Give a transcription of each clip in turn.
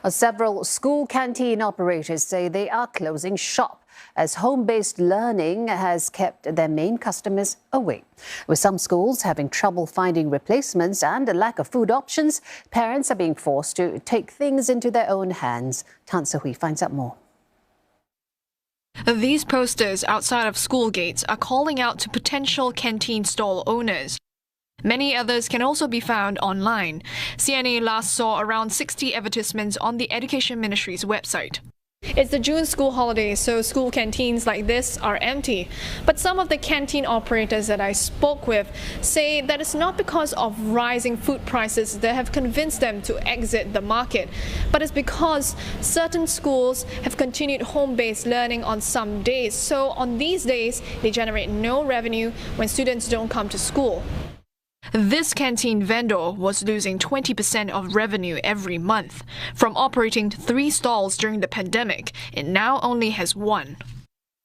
Several school canteen operators say they are closing shop as home-based learning has kept their main customers away. With some schools having trouble finding replacements and a lack of food options, parents are being forced to take things into their own hands. Tan Se-hui finds out more. These posters outside of school gates are calling out to potential canteen stall owners. Many others can also be found online. CNA last saw around 60 advertisements on the Education Ministry's website. It's the June school holidays, so school canteens like this are empty. But some of the canteen operators that I spoke with say that it's not because of rising food prices that have convinced them to exit the market, but it's because certain schools have continued home-based learning on some days. So on these days, they generate no revenue when students don't come to school. This canteen vendor was losing 20% of revenue every month. From operating 3 stalls during the pandemic, it now only has 1.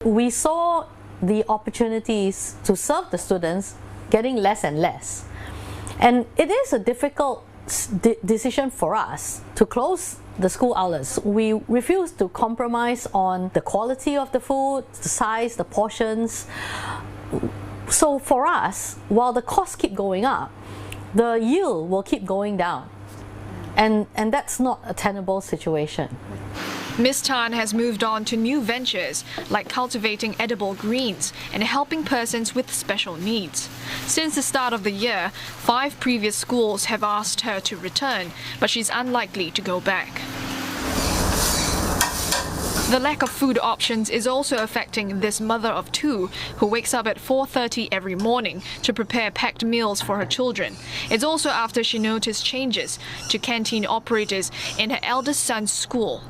We saw the opportunities to serve the students getting less and less. And it is a difficult decision for us to close the school outlets. We refuse to compromise on the quality of the food, the size, the portions. So for us, while the costs keep going up, the yield will keep going down. And that's not a tenable situation. Ms. Tan has moved on to new ventures like cultivating edible greens and helping persons with special needs. Since the start of the year, 5 previous schools have asked her to return, but she's unlikely to go back. The lack of food options is also affecting this mother of 2 who wakes up at 4:30 every morning to prepare packed meals for her children. It's also after she noticed changes to canteen operators in her eldest son's school.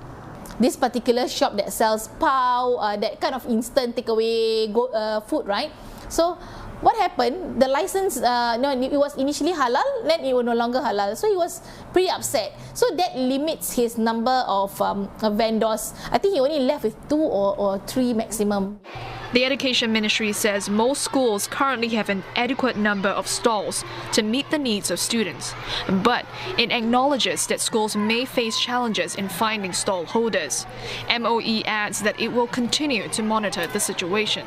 This particular shop that sells pau, that kind of instant takeaway food, right? So what happened? The license, it was initially halal, then it was no longer halal. So he was pretty upset. So that limits his number of vendors. I think he only left with 2 or 3 maximum. The Education Ministry says most schools currently have an adequate number of stalls to meet the needs of students. But it acknowledges that schools may face challenges in finding stall holders. MOE adds that it will continue to monitor the situation.